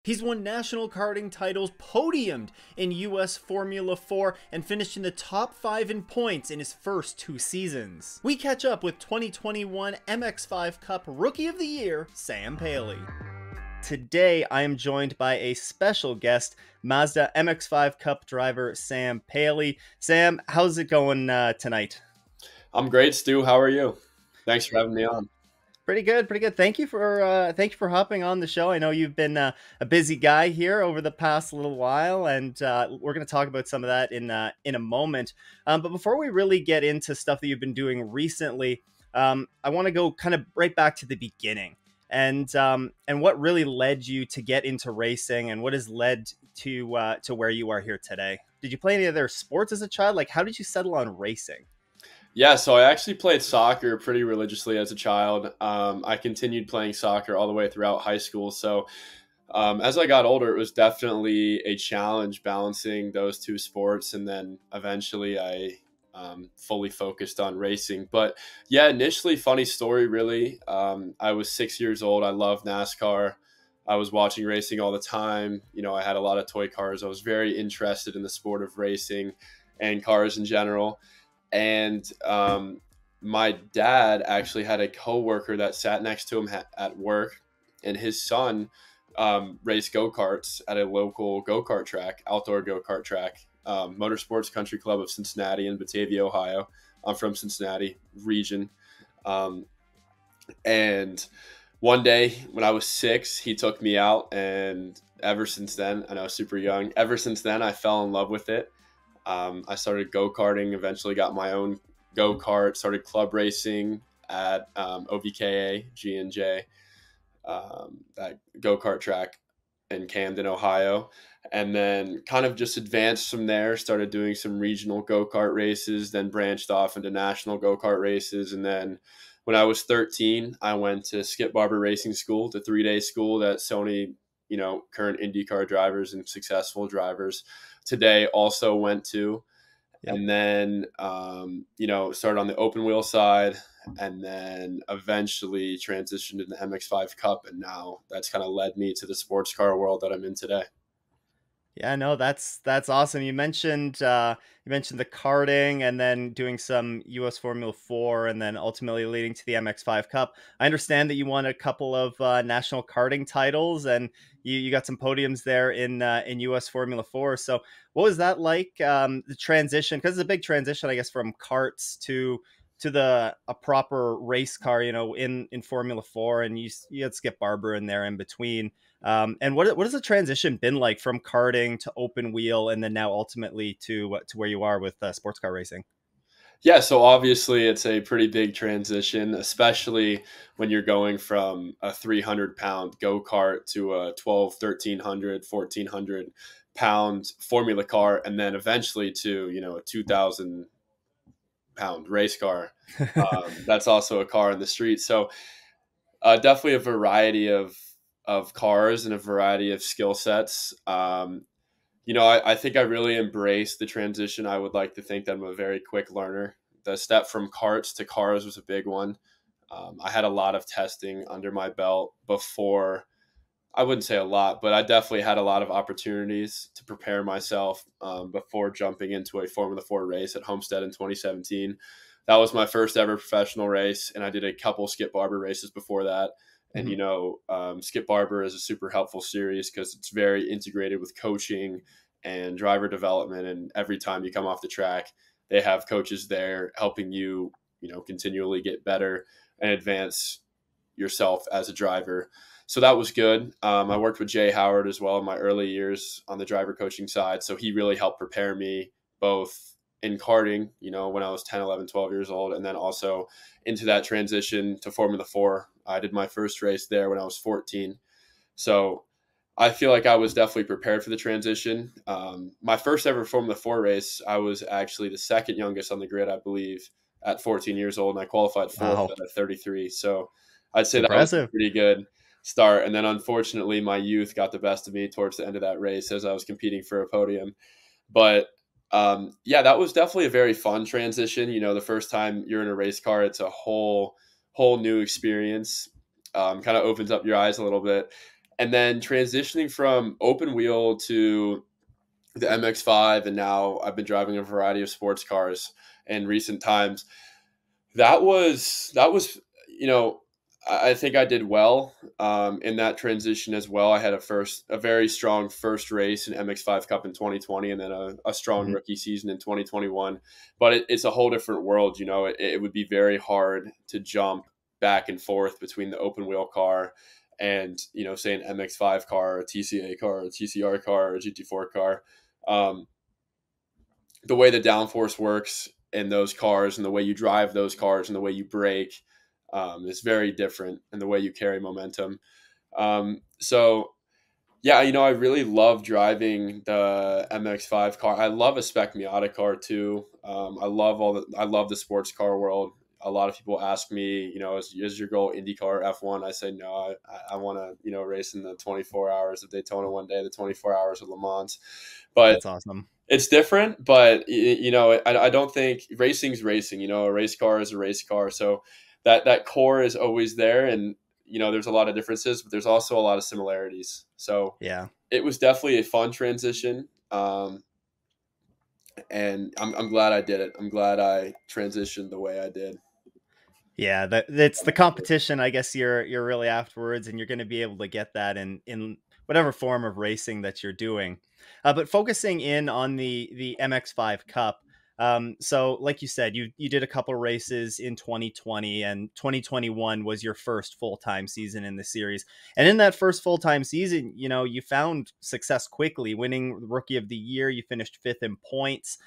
He's won national karting titles, podiumed in US Formula 4, and finished in the top 5 in points in his first 2 seasons. We catch up with 2021 MX-5 Cup Rookie of the Year, Sam Paley. Today, I am joined by a special guest, Mazda MX-5 Cup driver, Sam Paley. Sam, how's it going tonight? I'm great, Stu. How are you? Thanks for having me on. Pretty good, pretty good. Thank you for hopping on the show. I know you've been a busy guy here over the past little while, and we're going to talk about some of that in a moment. But before we really get into stuff that you've been doing recently, I want to go kind of right back to the beginning, and what really led you to get into racing, and what has led to where you are here today. Did you play any other sports as a child? Like, how did you settle on racing? Yeah, so I actually played soccer pretty religiously as a child. I continued playing soccer all the way throughout high school. So as I got older, it was definitely a challenge balancing those two sports. And then eventually I fully focused on racing. But yeah, initially, funny story, really. I was 6 years old. I loved NASCAR. I was watching racing all the time. You know, I had a lot of toy cars. I was very interested in the sport of racing and cars in general. And my dad actually had a coworker that sat next to him at work, and his son raced go-karts at a local go-kart track, outdoor go-kart track, Motorsports Country Club of Cincinnati in Batavia, Ohio. I'm from Cincinnati region. Um, and one day when I was 6, he took me out, and ever since then, I know I was super young, ever since then I fell in love with it. I started go-karting, eventually got my own go-kart, started club racing at OVKA, G&J, that go-kart track in Camden, Ohio. And then kind of just advanced from there, started doing some regional go-kart races, then branched off into national go-kart races. And then when I was 13, I went to Skip Barber Racing School, the 3-day school that Sony, current IndyCar drivers and successful drivers today also went to. Yep. And then started on the open wheel side, and then eventually transitioned into the MX-5 Cup, and now that's kind of led me to the sports car world that I'm in today. Yeah, no, that's awesome. You mentioned the karting, and then doing some US Formula 4, and then ultimately leading to the MX-5 Cup. I understand that you won a couple of national karting titles, and you got some podiums there in US Formula 4. So what was that like, the transition? Because it's a big transition, I guess, from karts to the a proper race car, in Formula 4, and you had Skip Barber in there in between. And what has the transition been like from karting to open wheel, and then now ultimately to where you are with sports car racing? Yeah, so obviously it's a pretty big transition, especially when you're going from a 300-pound go-kart to a 12, 1300, 1400-pound formula car, and then eventually to, a 2,000-pound race car. That's also a car in the street. So definitely a variety of cars and a variety of skill sets. I think I really embraced the transition. I would like to think that I'm a very quick learner. The step from karts to cars was a big one. I had a lot of testing under my belt before. I wouldn't say a lot, but I definitely had a lot of opportunities to prepare myself before jumping into a Formula 4 race at Homestead in 2017. That was my first ever professional race, and I did a couple Skip Barber races before that. And, Mhm. Skip Barber is a super helpful series because it's very integrated with coaching and driver development. And every time you come off the track, they have coaches there helping you, continually get better and advance yourself as a driver. So that was good. I worked with Jay Howard as well in my early years on the driver coaching side. So he really helped prepare me both in karting, when I was 10, 11, 12 years old, and then also into that transition to Formula 4. I did my first race there when I was 14. So I feel like I was definitely prepared for the transition. My first ever Formula 4 race, I was actually the second youngest on the grid, I believe, at 14 years old, and I qualified fourth Wow, at 33. So I'd it's say that was a impressive. pretty good start. And then unfortunately, my youth got the best of me towards the end of that race as I was competing for a podium. But yeah, that was definitely a very fun transition. The first time you're in a race car, it's a whole new experience. Kind of opens up your eyes a little bit. And then transitioning from open wheel to the MX-5, and now I've been driving a variety of sports cars in recent times. That was you know I think I did well in that transition as well. I had a very strong first race in MX5 Cup in 2020, and then a strong Mhm. rookie season in 2021. But it's a whole different world. It would be very hard to jump back and forth between the open wheel car and say an MX5 car, a TCA car, a TCR car, or a GT4 car. Um, the way the downforce works in those cars and the way you drive those cars and the way you brake is very different, and the way you carry momentum. So yeah, I really love driving the MX-5 car. I love a Spec Miata car too. I love the sports car world. A lot of people ask me, is your goal IndyCar F1? I say no. I want to, race in the 24 hours of Daytona one day, the 24 hours of Le Mans. But That's awesome. it's different, but I don't think racing's racing. A race car is a race car, so that core is always there, and there's a lot of differences, but there's also a lot of similarities. So Yeah. it was definitely a fun transition, and I'm glad I did it. I'm glad I transitioned the way I did. Yeah, that's the competition, I guess you're really afterwards, and you're going to be able to get that in whatever form of racing that you're doing. But focusing in on the MX5 Cup, so like you said, you did a couple races in 2020, and 2021 was your first full time season in the series. And in that first full time season, you found success quickly, winning Rookie of the Year. You finished fifth in points.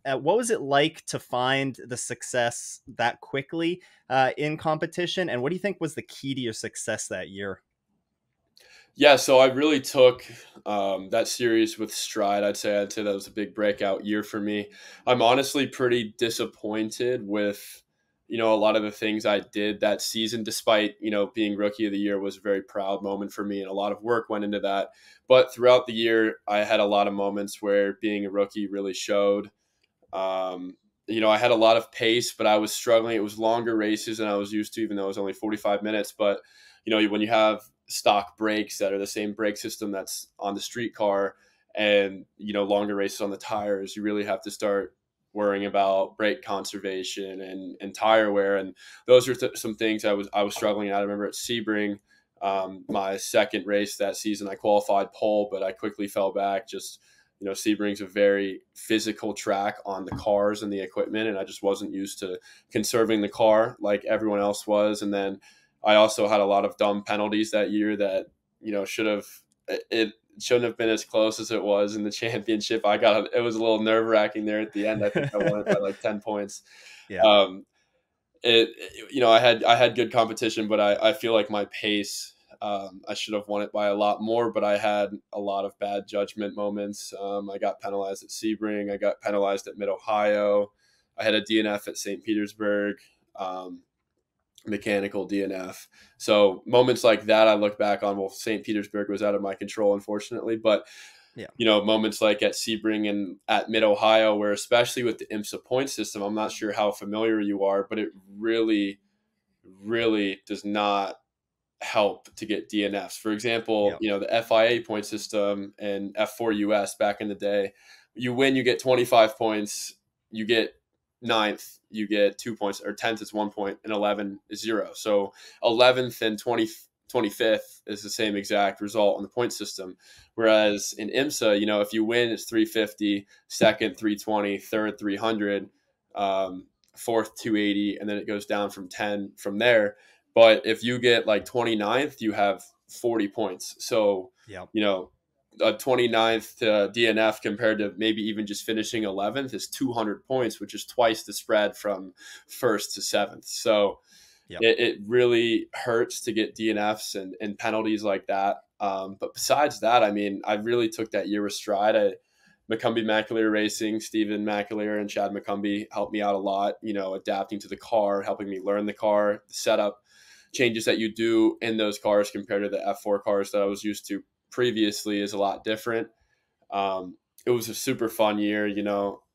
What was it like to find the success that quickly in competition? And what do you think was the key to your success that year? Yeah, so I really took that series with stride. I'd say that was a big breakout year for me. I'm honestly pretty disappointed with a lot of the things I did that season. Despite being rookie of the year was a very proud moment for me, and a lot of work went into that. But throughout the year, I had a lot of moments where being a rookie really showed. I had a lot of pace, but I was struggling. It was longer races than I was used to, even though it was only 45 minutes. But when you have stock brakes that are the same brake system that's on the street car, and longer races on the tires, you really have to start worrying about brake conservation and tire wear. And those are some things I was struggling at. I remember at Sebring, my second race that season, I qualified pole, but I quickly fell back. Just Sebring's a very physical track on the cars and the equipment, and I just wasn't used to conserving the car like everyone else was. And then I also had a lot of dumb penalties that year that should have it shouldn't have been as close as it was in the championship. It was a little nerve wracking there at the end. I think I won it by like 10 points. Yeah. Um, I had good competition, but I feel like my pace. I should have won it by a lot more, but I had a lot of bad judgment moments. I got penalized at Sebring. I got penalized at Mid Ohio. I had a DNF at St. Petersburg, mechanical DNF. So moments like that, I look back on. Well, St. Petersburg was out of my control, unfortunately, but Yeah. moments like at Sebring and at Mid Ohio, where especially with the IMSA point system, I'm not sure how familiar you are, but it really, really does not help to get DNFs. For example, Yeah. the FIA point system and F4 US back in the day, you win, you get 25 points, you get ninth, you get 2 points, or 10th is 1 point, and 11 is 0. So 11th and 25th is the same exact result on the point system. Whereas in IMSA, if you win, it's 350, second 320, third 300, fourth 280, and then it goes down from 10 from there. But if you get like 29th, you have 40 points. So, Yeah. a 29th to DNF compared to maybe even just finishing 11th is 200 points, which is twice the spread from first to seventh. So Yeah. it really hurts to get DNFs and penalties like that. But besides that, I mean, I really took that year with stride. McCumbee McAleer Racing, Stephen McAleer and Chad McCumbee helped me out a lot, adapting to the car, helping me learn the car, the setup changes that you do in those cars compared to the F4 cars that I was used to previously is a lot different. It was a super fun year.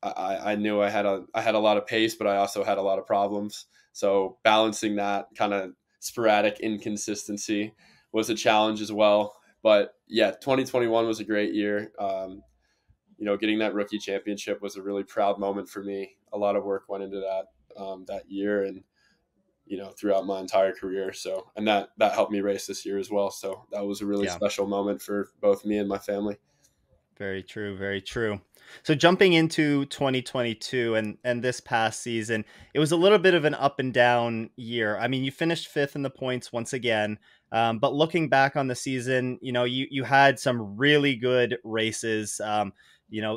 I knew I had a lot of pace, but I also had a lot of problems. So balancing that kind of sporadic inconsistency was a challenge as well. But yeah, 2021 was a great year. Getting that rookie championship was a really proud moment for me. A lot of work went into that year, and throughout my entire career. So, and that helped me race this year as well. So that was a really Yeah. special moment for both me and my family. Very true, very true. So jumping into 2022 and this past season, it was a little bit of an up and down year. I mean, you finished fifth in the points once again, but looking back on the season, you had some really good races.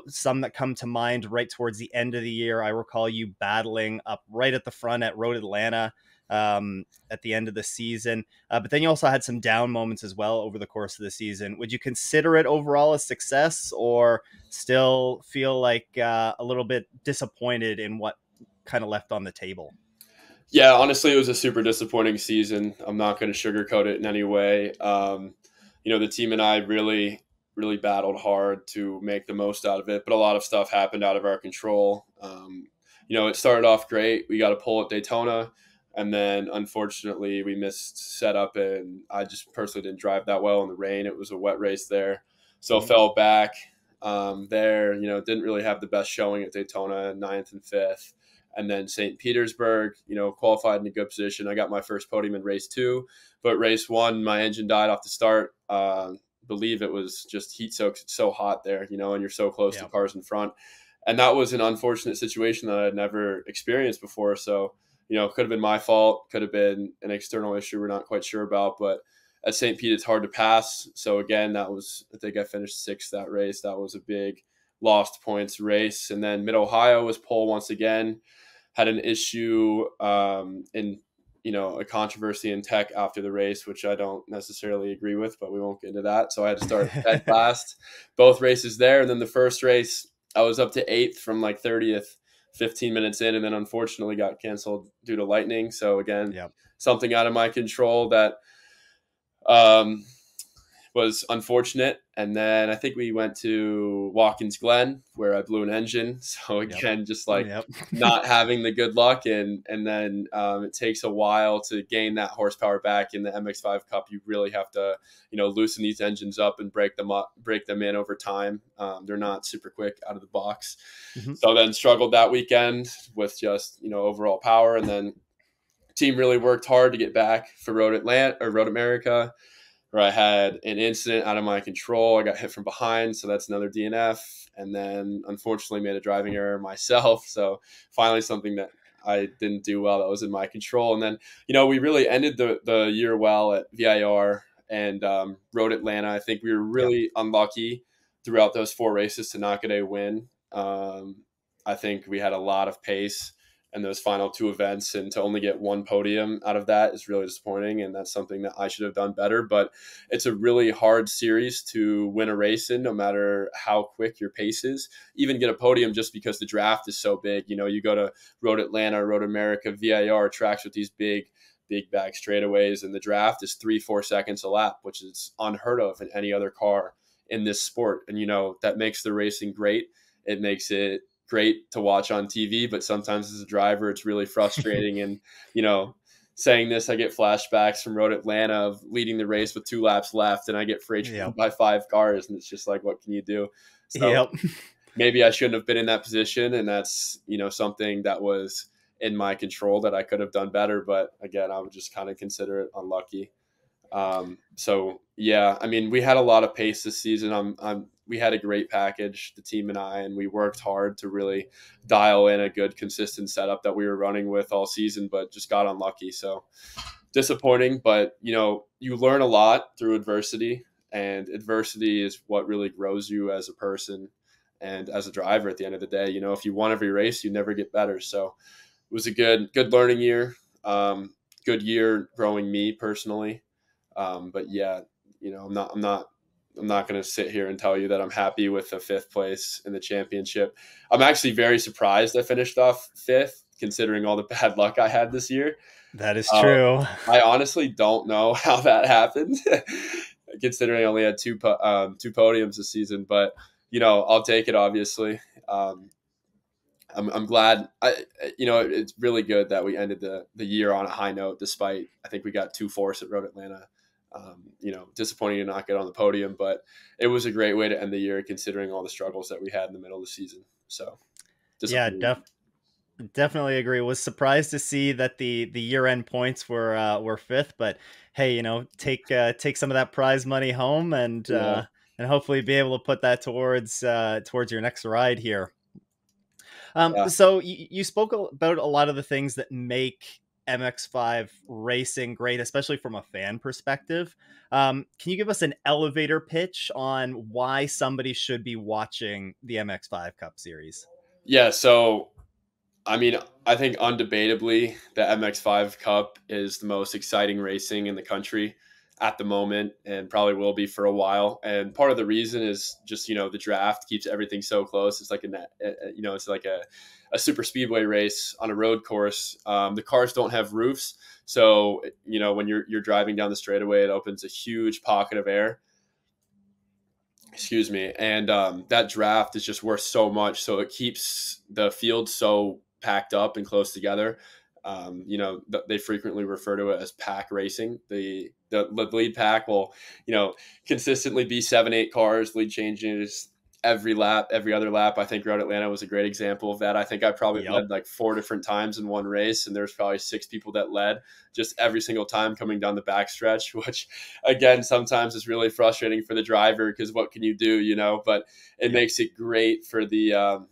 Some that come to mind right towards the end of the year. I recall you battling up right at the front at Road Atlanta at the end of the season. But then you also had some down moments as well over the course of the season. Would you consider it overall a success, or still feel like a little bit disappointed in what kind of left on the table? Yeah, honestly, it was a super disappointing season. I'm not going to sugarcoat it in any way. The team and I really, really battled hard to make the most out of it, but a lot of stuff happened out of our control. It started off great. We got a pole at Daytona, and then unfortunately, we missed setup, and I just personally didn't drive that well in the rain. It was a wet race there, so Mhm. fell back there. Didn't really have the best showing at Daytona, ninth and fifth. And then St. Petersburg, qualified in a good position. I got my first podium in race two, but race one, my engine died off the start. Believe it was just heat soaked. It's so hot there, and you're so close to Yeah. cars in front. And that was an unfortunate situation that I had never experienced before. So, could have been my fault, could have been an external issue we're not quite sure about. But at St. Pete, it's hard to pass. So, again, I think I finished sixth that race. That was a big lost points race. And then Mid Ohio was pole once again. Had an issue in a controversy in tech after the race, which I don't necessarily agree with, but we won't get into that. So I had to start dead last both races there. And then the first race, I was up to eighth from like 30th, 15 minutes in, and then unfortunately got canceled due to lightning. So again, Yep. something out of my control that um, was unfortunate. And then I think we went to Watkins Glen where I blew an engine. So Yep. again, just like Yep. not having the good luck, and then it takes a while to gain that horsepower back in the MX-5 Cup. You really have to loosen these engines up and break them in over time. They're not super quick out of the box. Mhm. So then struggled that weekend with just overall power, and then team really worked hard to get back for Road America, where I had an incident out of my control. I got hit from behind, so that's another DNF. And then unfortunately made a driving error myself. So finally something that I didn't do well that was in my control. And then, we really ended the year well at VIR and Road Atlanta. I think we were Yep. really unlucky throughout those four races to not get a win. I think we had a lot of pace and those final two events, and to only get one podium out of that is really disappointing, and that's something that I should have done better. But it's a really hard series to win a race in, no matter how quick your pace is. Even get a podium just because the draft is so big. You go to Road Atlanta, Road America, VIR tracks with these big bag straightaways, and the draft is 3-4 seconds a lap, which is unheard of in any other car in this sport. And that makes the racing great. It makes it great to watch on TV, but sometimes as a driver, it's really frustrating. And, saying this, I get flashbacks from Road Atlanta of leading the race with 2 laps left, and I get freight trained Yep. by 5 cars. And it's just like, what can you do? So Yep. maybe I shouldn't have been in that position. And that's, something that was in my control that I could have done better. But again, I would just kind of consider it unlucky. So yeah, I mean, we had a lot of pace this season. We had a great package, the team and I, and we worked hard to really dial in a good, consistent setup that we were running with all season, but just got unlucky. So disappointing, but you learn a lot through adversity, and adversity is what really grows you as a person and as a driver at the end of the day. If you won every race, you never get better. So it was a good learning year. Good year growing me personally. But yeah, I'm not going to sit here and tell you that I'm happy with the fifth place in the championship. I'm actually very surprised I finished off fifth, considering all the bad luck I had this year. That is Um, true. I honestly don't know how that happened, considering I only had two podiums this season. But I'll take it. Obviously, I'm glad. It's really good that we ended the year on a high note. Despite I think we got 2 fourths at Road Atlanta. Disappointing to not get on the podium, but it was a great way to end the year considering all the struggles that we had in the middle of the season. So Yeah, disappointing. definitely agree. Was surprised to see that the year end points were fifth, but hey, take some of that prize money home Yeah. and hopefully be able to put that towards your next ride here. Yeah. So you spoke about a lot of the things that make MX-5 racing great, especially from a fan perspective. Can you give us an elevator pitch on why somebody should be watching the MX-5 Cup Series? Yeah. So I mean, I think undebatably the MX-5 Cup is the most exciting racing in the country at the moment, and probably will be for a while. And part of the reason is just the draft keeps everything so close. It's like it's like a super speedway race on a road course. The cars don't have roofs, so when you're driving down the straightaway, it opens a huge pocket of air. Excuse me, and that draft is just worth so much. So it keeps the field so packed up and close together. They frequently refer to it as pack racing. The lead pack will, consistently be 7, 8 cars. Lead changes every lap, every other lap. I think Road Atlanta was a great example of that. I think I probably Yep. led like 4 different times in one race, and there's probably 6 people that led just every single time coming down the backstretch, which again sometimes is really frustrating for the driver because what can you do, But it Yep. makes it great for the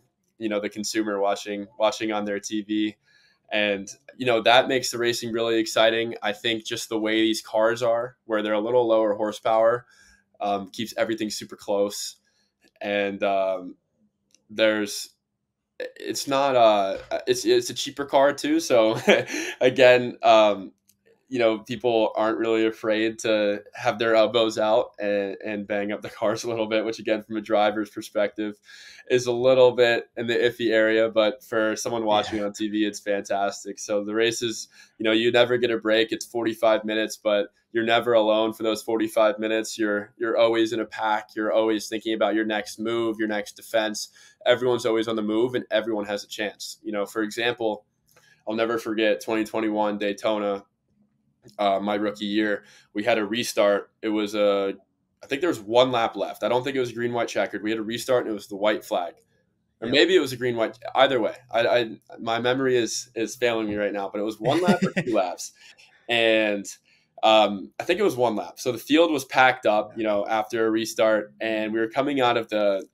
consumer watching on their TV, and that makes the racing really exciting. I think just the way these cars are, where they're a little lower horsepower, keeps everything super close, and there's it's not it's a cheaper car too, so again, people aren't really afraid to have their elbows out and bang up the cars a little bit, which again, from a driver's perspective, is a little bit in the iffy area. But for someone Yeah. watching on TV, it's fantastic. So the races, you never get a break. It's 45 minutes, but you're never alone for those 45 minutes. You're always in a pack. You're always thinking about your next move, your next defense. Everyone's always on the move, and everyone has a chance. For example, I'll never forget 2021 Daytona, my rookie year. We had a restart. It was I think there was one lap left. I don't think it was green, white, checkered. We had a restart, and it was the white flag, or Yep. maybe it was a green, white. Either way, my memory is failing me right now. But it was one lap or 2 laps, and I think it was one lap. So the field was packed up, after a restart, and we were coming out of the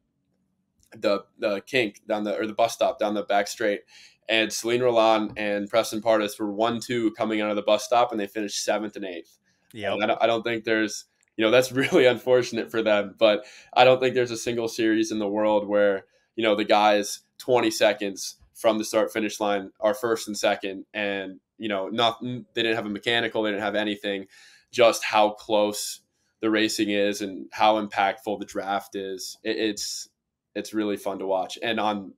kink down the bus stop down the back straight, and Celine Roland and Preston Pardis were 1-2 coming out of the bus stop, and they finished seventh and eighth. And Yep. I don't think there's that's really unfortunate for them, but I don't think there's a single series in the world where the guys 20 seconds from the start finish line are first and second, and not they didn't have a mechanical, they didn't have anything, just how close the racing is and how impactful the draft is. It's really fun to watch. And on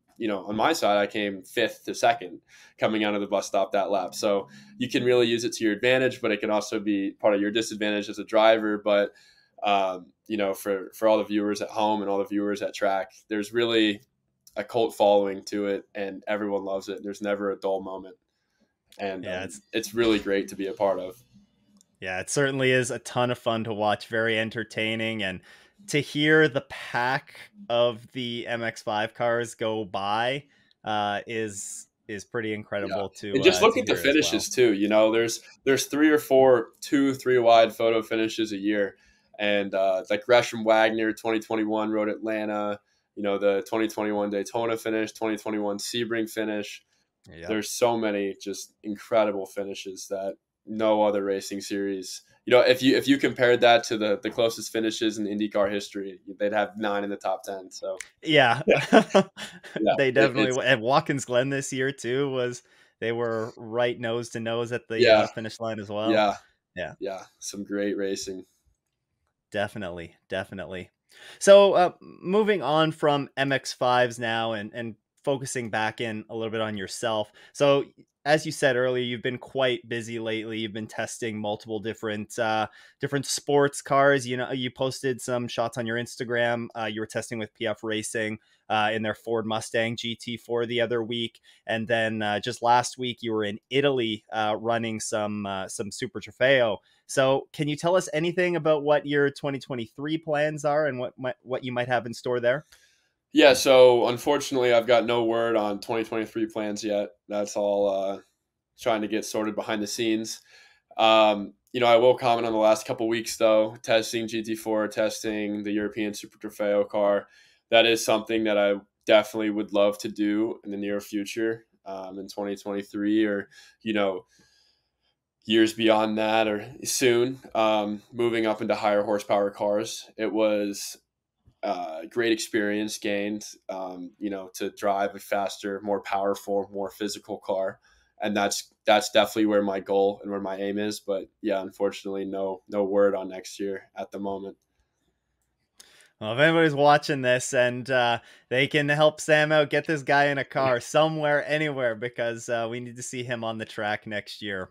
my side, I came fifth to second coming out of the bus stop that lap. So you can really use it to your advantage, but it can also be part of your disadvantage as a driver. But for all the viewers at home and all the viewers at track, there's really a cult following to it, and everyone loves it. There's never a dull moment, and Yeah, it's it's really great to be a part of. Yeah, it certainly is a ton of fun to watch, very entertaining, and to hear the pack of the MX-5 cars go by is pretty Yeah, incredible and just look to at the hear as well. finishes too. There's 3 or 4 2, 3 wide photo finishes a year, and like Gresham Wagner 2021 Road Atlanta, the 2021 Daytona finish, 2021 Sebring finish. Yep. There's so many just incredible finishes that no other racing series. If you compared that to the closest finishes in IndyCar history, they'd have 9 in the top 10. So Yeah. yeah, yeah, They it's and Watkins Glen this year too was they were right nose to nose at the yeah, finish line as well. yeah, Yeah. yeah, some great racing. Definitely, definitely. So, moving on from MX-5s now and focusing back in a little bit on yourself. So, as you said earlier, you've been quite busy lately. You've been testing multiple different sports cars. You know, you posted some shots on your Instagram. You were testing with PF Racing in their Ford Mustang GT4 the other week, and then just last week you were in Italy running some Super Trofeo. So, can you tell us anything about what your 2023 plans are and what you might have in store there? Yeah, so unfortunately, I've got no word on 2023 plans yet. That's all trying to get sorted behind the scenes. I will comment on the last couple weeks though, testing GT4, testing the European Super Trofeo car. That is something that I definitely would love to do in the near future, in 2023, or you know years beyond that, or soon. Moving up into higher horsepower cars, it was great experience gained, to drive a faster, more powerful, more physical car, and that's definitely where my goal and where my aim is. But yeah, unfortunately, no word on next year at the moment. Well, if anybody's watching this and they can help Sam out, get this guy in a car somewhere, anywhere, because we need to see him on the track next year.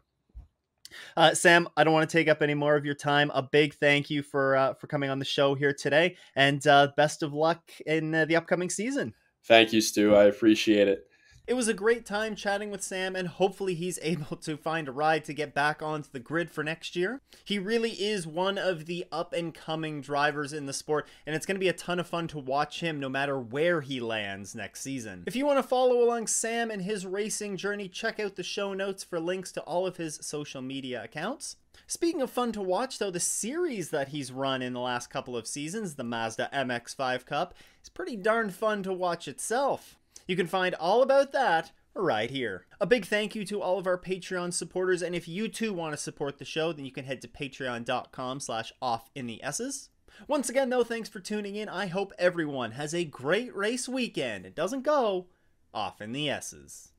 Sam, I don't want to take up any more of your time. A big thank you for coming on the show here today, and best of luck in the upcoming season. Thank you, Stu. I appreciate it. It was a great time chatting with Sam, and hopefully he's able to find a ride to get back onto the grid for next year. He really is one of the up-and-coming drivers in the sport, and it's going to be a ton of fun to watch him no matter where he lands next season. If you want to follow along Sam and his racing journey, check out the show notes for links to all of his social media accounts. Speaking of fun to watch, though, the series that he's run in the last couple of seasons, the Mazda MX-5 Cup, is pretty darn fun to watch itself. You can find all about that right here. A big thank you to all of our Patreon supporters, and if you too want to support the show, then you can head to patreon.com/offintheesses. Once again, though, thanks for tuning in. I hope everyone has a great race weekend and doesn't go off in the S's.